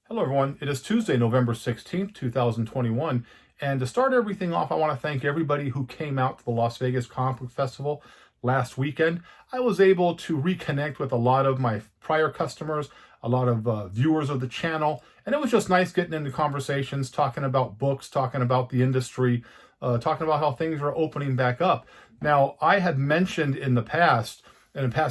Hello, everyone. It is Tuesday, November 16th, 2021. And to start everything off, I want to thank everybody who came out to the Las Vegas Comic Book Festival last weekend. I was able to reconnect with a lot of my prior customers, a lot of viewers of the channel, and it was just nice getting into conversations, talking about books, talking about the industry, talking about how things are opening back up. Now, I had mentioned in the past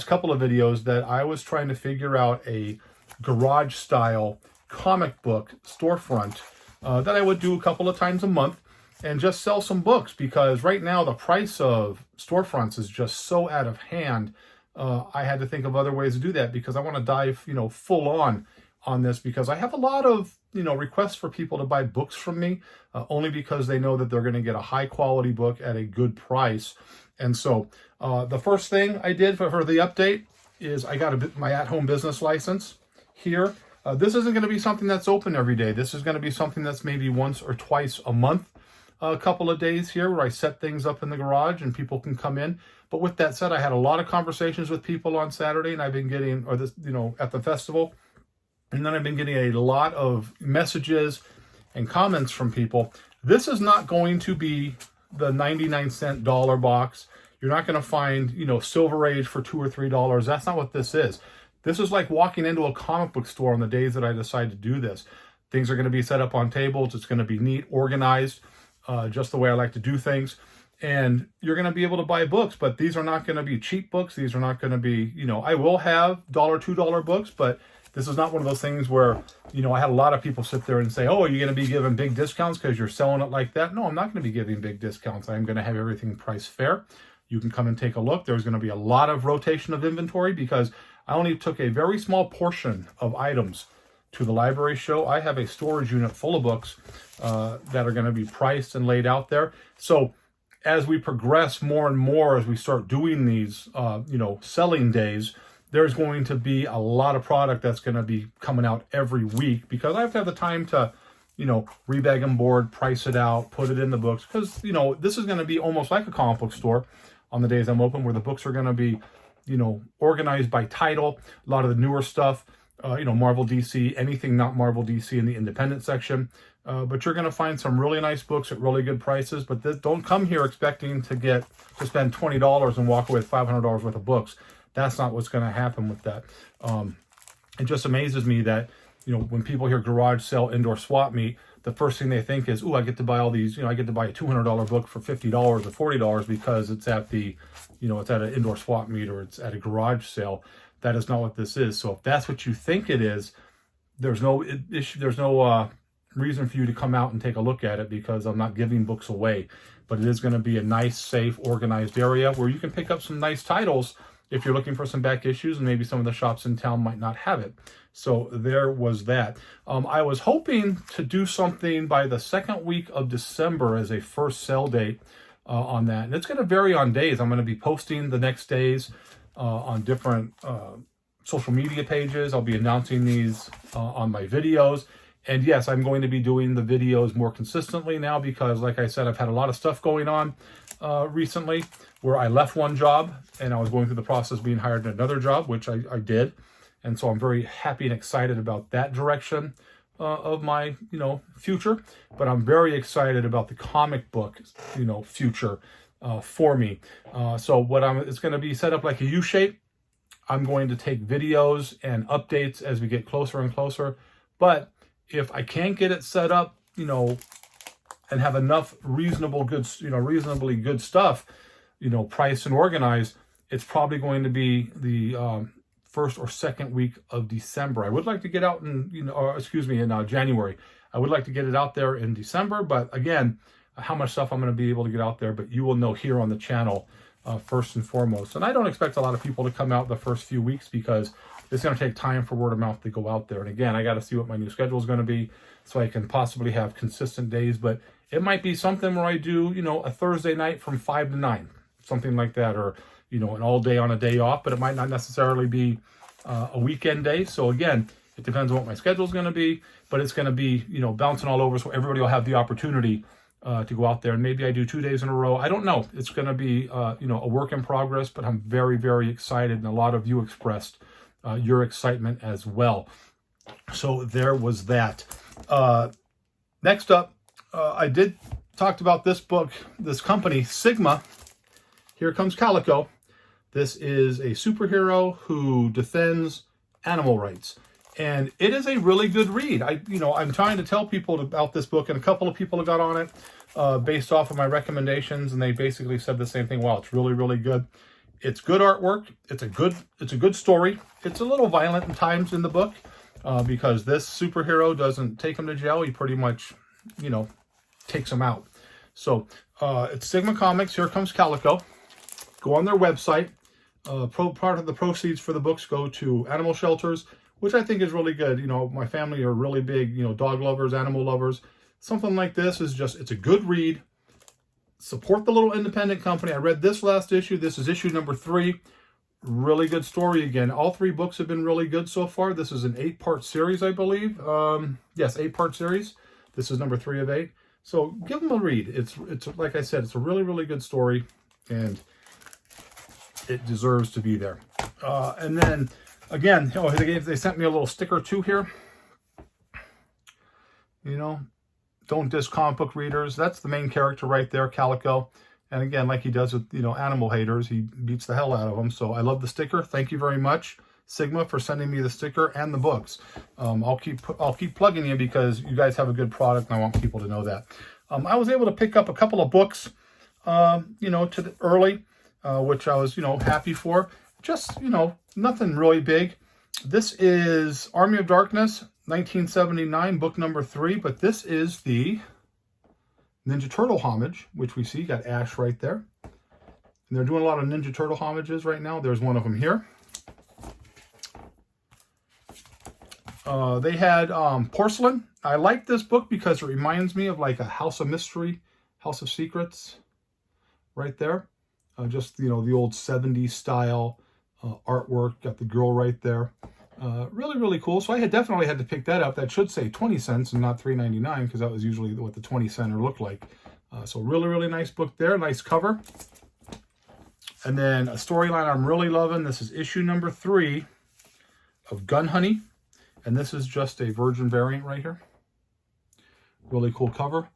couple of videos, that I was trying to figure out a garage style comic book storefront that I would do a couple of times a month and just sell some books, because right now the price of storefronts is just so out of hand. I had to think of other ways to do that, because I want to dive, full on this, because I have a lot of, requests for people to buy books from me, only because they know that they're going to get a high quality book at a good price. And so the first thing I did for the update is I got my at-home business license here. This isn't going to be something that's open every day. This is going to be something that's maybe once or twice a month, a couple of days here where I set things up in the garage and people can come in. But with that said, I had a lot of conversations with people on Saturday, and I've been getting, at the festival. And then I've been getting a lot of messages and comments from people. This is not going to be the 99-cent dollar box. You're not going to find, Silver Age for $2 or $3. That's not what this is. This is like walking into a comic book store on the days that I decide to do this. Things are going to be set up on tables. It's going to be neat, organized, just the way I like to do things. And you're going to be able to buy books, but these are not going to be cheap books. These are not going to be, I will have $1, $2 books, but this is not one of those things where, I had a lot of people sit there and say, oh, are you going to be giving big discounts because you're selling it like that? No, I'm not going to be giving big discounts. I'm going to have everything priced fair. You can come and take a look. There's going to be a lot of rotation of inventory, because I only took a very small portion of items to the library show. I have a storage unit full of books that are going to be priced and laid out there. So as we progress more and more, as we start doing these, selling days, there's going to be a lot of product that's going to be coming out every week, because I have to have the time to, rebag and board, price it out, put it in the books. Because, this is going to be almost like a comic book store on the days I'm open, where the books are going to be, organized by title. A lot of the newer stuff, Marvel, DC, anything not Marvel, DC in the independent section. But you're going to find some really nice books at really good prices. But don't come here expecting to spend $20 and walk away with $500 worth of books. That's not what's going to happen with that. It just amazes me that, when people hear garage sale, indoor swap meet, the first thing they think is, I get to buy all these, I get to buy a $200 book for $50 or $40 because it's at the, it's at an indoor swap meet or it's at a garage sale. That is not what this is. So if that's what you think it is, there's no issue. There's no reason for you to come out and take a look at it, because I'm not giving books away. But it is going to be a nice, safe, organized area where you can pick up some nice titles if you're looking for some back issues, and maybe some of the shops in town might not have it. So there was that. I was hoping to do something by the second week of December as a first sell date on that. And it's going to vary on days. I'm going to be posting the next days on different social media pages. I'll be announcing these on my videos. And yes, I'm going to be doing the videos more consistently now, because like I said, I've had a lot of stuff going on recently, where I left one job and I was going through the process of being hired in another job, which I did. And so I'm very happy and excited about that direction of my, future. But I'm very excited about the comic book, future for me. So it's going to be set up like a U shape. I'm going to take videos and updates as we get closer and closer. But if I can't get it set up, and have enough reasonably good stuff, priced and organized, it's probably going to be the first or second week of December. I would like to get out in, in January. I would like to get it out there in December, but again, how much stuff I'm going to be able to get out there, but you will know here on the channel first and foremost. And I don't expect a lot of people to come out the first few weeks, because it's going to take time for word of mouth to go out there. And again, I got to see what my new schedule is going to be, so I can possibly have consistent days. But it might be something where I do, a Thursday night from 5 to 9, something like that, or, an all day on a day off, but it might not necessarily be a weekend day. So again, it depends on what my schedule is going to be, but it's going to be, bouncing all over, so everybody will have the opportunity to go out there. And maybe I do 2 days in a row. I don't know. It's going to be, a work in progress, but I'm very, very excited. And a lot of you expressed your excitement as well. So there was that. Next up, I talked about this book, this company, Sigma. Here Comes Calico. This is a superhero who defends animal rights. And it is a really good read. I'm trying to tell people about this book, and a couple of people have got on it based off of my recommendations, and they basically said the same thing. Wow, it's really, really good. It's good artwork. It's a good story. It's a little violent at times in the book because this superhero doesn't take him to jail. He pretty much, takes him out. So it's Sigma Comics. Here Comes Calico. Go on their website. Part of the proceeds for the books go to animal shelters, which I think is really good. My family are really big, dog lovers, animal lovers. Something like this is it's a good read. Support the little independent company. I read this last issue. This is issue number 3. Really good story again. All 3 books have been really good so far. This is an 8-part series, I believe. Yes, 8-part series. This is number 3 of 8. So give them a read. It's like I said, it's a really, really good story, and it deserves to be there. And then again, they sent me a little sticker too here. Don't diss comic book readers. That's the main character right there, Calico. And again, like he does with animal haters, he beats the hell out of them. So I love the sticker. Thank you very much, Sigma, for sending me the sticker and the books. I'll keep plugging you because you guys have a good product, and I want people to know that. I was able to pick up a couple of books, early, which I was happy for. Just nothing really big. This is Army of Darkness, 1979, book number 3, but this is the Ninja Turtle homage, which we see. Got Ash right there. And they're doing a lot of Ninja Turtle homages right now. There's one of them here. They had Porcelain. I like this book because it reminds me of like a House of Mystery, House of Secrets right there. Just, the old 70s style artwork. Got the girl right there. Really, really cool. So I definitely had to pick that up. That should say 20 cents and not $3.99 because that was usually what the 20 center looked like. So really, really nice book there. Nice cover. And then a storyline I'm really loving. This is issue number 3 of Gun Honey. And this is just a virgin variant right here. Really cool cover.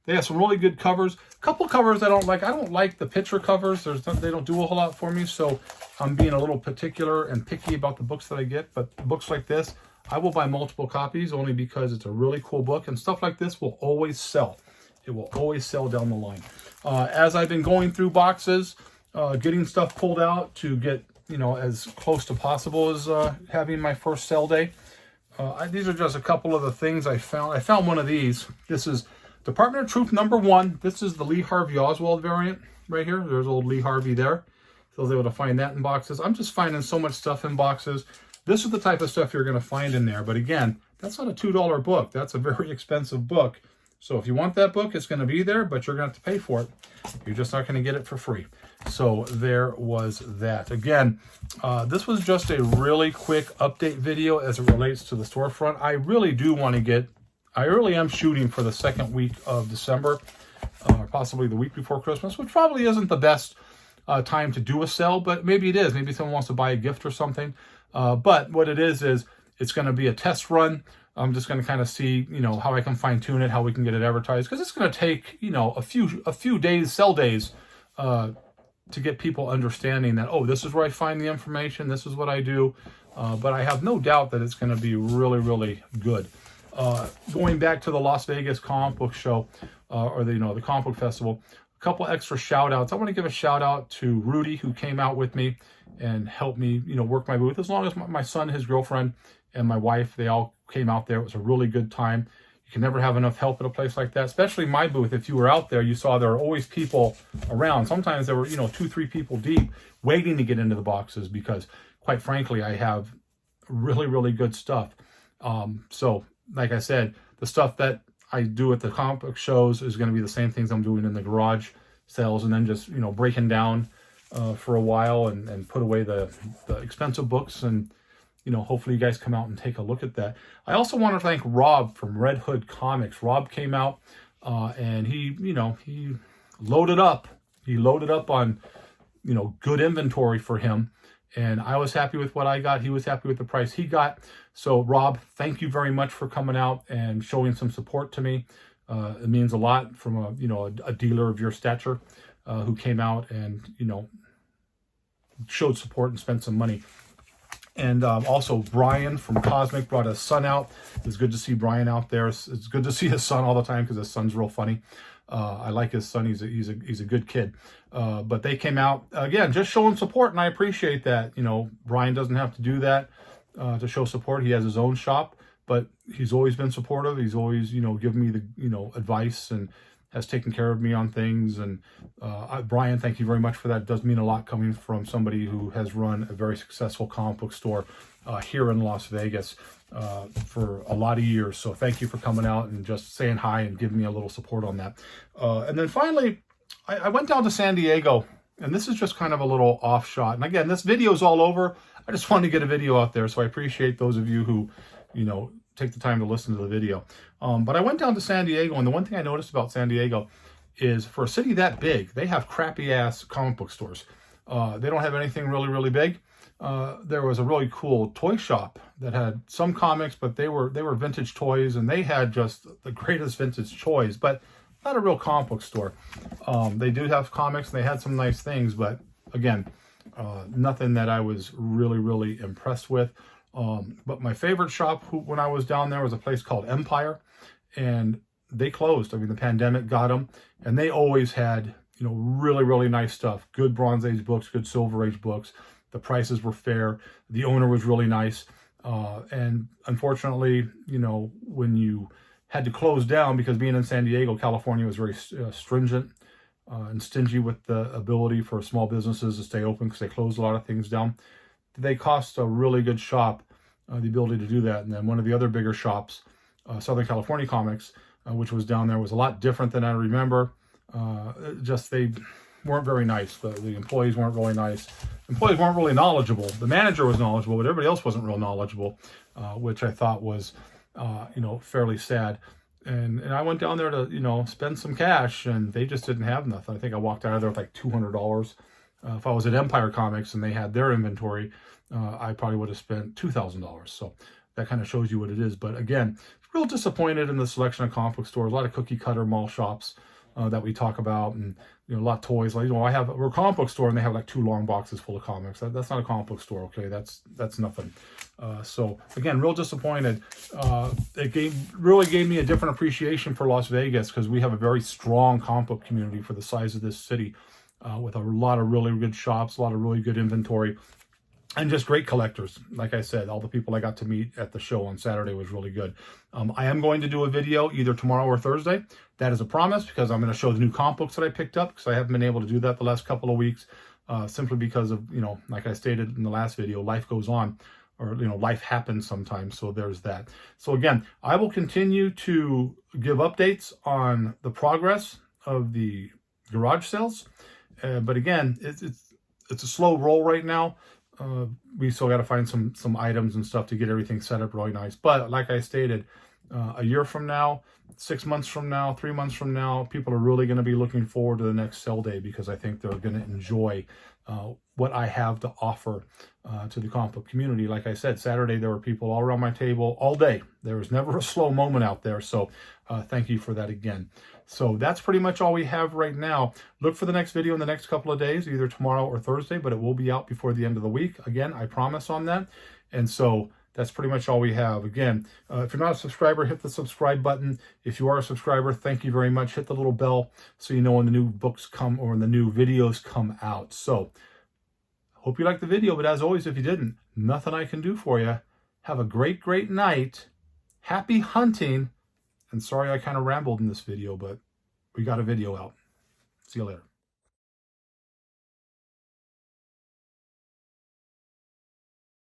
They have some really good covers. A couple covers I don't like. I don't like the picture covers. They don't do a whole lot for me, so I'm being a little particular and picky about the books that I get. But books like this, I will buy multiple copies only because it's a really cool book, and stuff like this will always sell. It will always sell down the line. As I've been going through boxes, getting stuff pulled out to get as close to possible as having my first sell day. These are just a couple of the things I found. I found one of these. This is Department of Truth number 1. This is the Lee Harvey Oswald variant right here. There's old Lee Harvey there. So I was able to find that in boxes. I'm just finding so much stuff in boxes. This is the type of stuff you're going to find in there. But again, that's not a $2 book. That's a very expensive book. So if you want that book, it's going to be there, but you're going to have to pay for it. You're just not going to get it for free. So there was that. Again, this was just a really quick update video as it relates to the storefront. I really am shooting for the second week of December, possibly the week before Christmas, which probably isn't the best time to do a sale, but maybe it is. Maybe someone wants to buy a gift or something. But what it is it's going to be a test run. I'm just going to kind of see, how I can fine tune it, how we can get it advertised, because it's going to take, a few days, sell days, to get people understanding that, oh, this is where I find the information. This is what I do. But I have no doubt that it's going to be really, really good. Going back to the Las Vegas comic book show, or the comic book festival, a couple extra shout outs. I want to give a shout out to Rudy, who came out with me and helped me, work my booth, as long as my son, his girlfriend, and my wife, they all came out there. It was a really good time. You can never have enough help at a place like that, especially my booth. If you were out there, you saw there are always people around. Sometimes there were, 2-3 people deep waiting to get into the boxes because, quite frankly, I have really, really good stuff. So, like I said, the stuff that I do at the comic book shows is going to be the same things I'm doing in the garage sales, and then just, breaking down for a while and put away the expensive books, and hopefully you guys come out and take a look at that. I also want to thank Rob from Red Hood Comics. Rob came out and he loaded up. He loaded up on good inventory for him. And I was happy with what I got. He was happy with the price he got. So Rob, thank you very much for coming out and showing some support to me. It means a lot from a dealer of your stature who came out and, showed support and spent some money. And also Brian from Cosmic brought his son out. It's good to see Brian out there. It's good to see his son all the time because his son's real funny. I like his son. He's a good kid. But they came out again, just showing support, and I appreciate that. Brian doesn't have to do that to show support. He has his own shop, but he's always been supportive. He's always given me the advice and has taken care of me on things. And Brian, thank you very much for that. It does mean a lot coming from somebody who has run a very successful comic book store here in Las Vegas for a lot of years. So thank you for coming out and just saying hi and giving me a little support on that. And then finally, I went down to San Diego, and this is just kind of a little off shot. And again, this video is all over. I just wanted to get a video out there. So I appreciate those of you who, take the time to listen to the video. But I went down to San Diego, and the one thing I noticed about San Diego is for a city that big, they have crappy ass comic book stores. They don't have anything really, really big. There was a really cool toy shop that had some comics, but they were vintage toys, and they had just the greatest vintage toys, but not a real comic book store. They do have comics, and they had some nice things, but again, nothing that I was really, really impressed with. But my favorite shop when I was down there was a place called Empire, and they closed. I mean, the pandemic got them, and they always had, really, really nice stuff. Good Bronze Age books, good Silver Age books. The prices were fair. The owner was really nice. And unfortunately, when you had to close down, because being in San Diego, California was very stringent and stingy with the ability for small businesses to stay open because they closed a lot of things down. They cost a really good shop the ability to do that. And then one of the other bigger shops, Southern California Comics, which was down there, was a lot different than I remember. They weren't very nice. The employees weren't really nice. Employees weren't really knowledgeable. The manager was knowledgeable, but everybody else wasn't real knowledgeable, which I thought was, fairly sad. And I went down there to, spend some cash, and they just didn't have nothing. I think I walked out of there with like $200. If I was at Empire Comics and they had their inventory, I probably would have spent $2,000. So that kind of shows you what it is. But again, real disappointed in the selection of comic book stores. A lot of cookie cutter mall shops that we talk about, and a lot of toys. Like we're a comic book store, and they have like 2 long boxes full of comics. That's not a comic book store, okay? That's nothing. So again, real disappointed. It really gave me a different appreciation for Las Vegas because we have a very strong comic book community for the size of this city. With a lot of really good shops, a lot of really good inventory, and just great collectors. Like I said, all the people I got to meet at the show on Saturday was really good. I am going to do a video either tomorrow or Thursday. That is a promise, because I'm going to show the new comic books that I picked up, because I haven't been able to do that the last couple of weeks, simply because of, like I stated in the last video, life goes on, or, life happens sometimes. So there's that. So again, I will continue to give updates on the progress of the garage sales. But again, it's a slow roll right now. We still got to find some items and stuff to get everything set up really nice. But like I stated, a year from now, 6 months from now, 3 months from now, people are really going to be looking forward to the next sale day, because I think they're going to enjoy what I have to offer to the comic book community. Like I said, Saturday there were people all around my table all day. There was never a slow moment out there. So thank you for that again. So that's pretty much all we have right now. Look for the next video in the next couple of days, either tomorrow or Thursday, but it will be out before the end of the week. Again, I promise on that. And so that's pretty much all we have. Again, if you're not a subscriber, hit the subscribe button. If you are a subscriber, thank you very much. Hit the little bell so you know when the new books come or when the new videos come out. So hope you liked the video, but as always, if you didn't, nothing I can do for you. Have a great, great night. Happy hunting. And sorry I kind of rambled in this video, but we got a video out. See you later.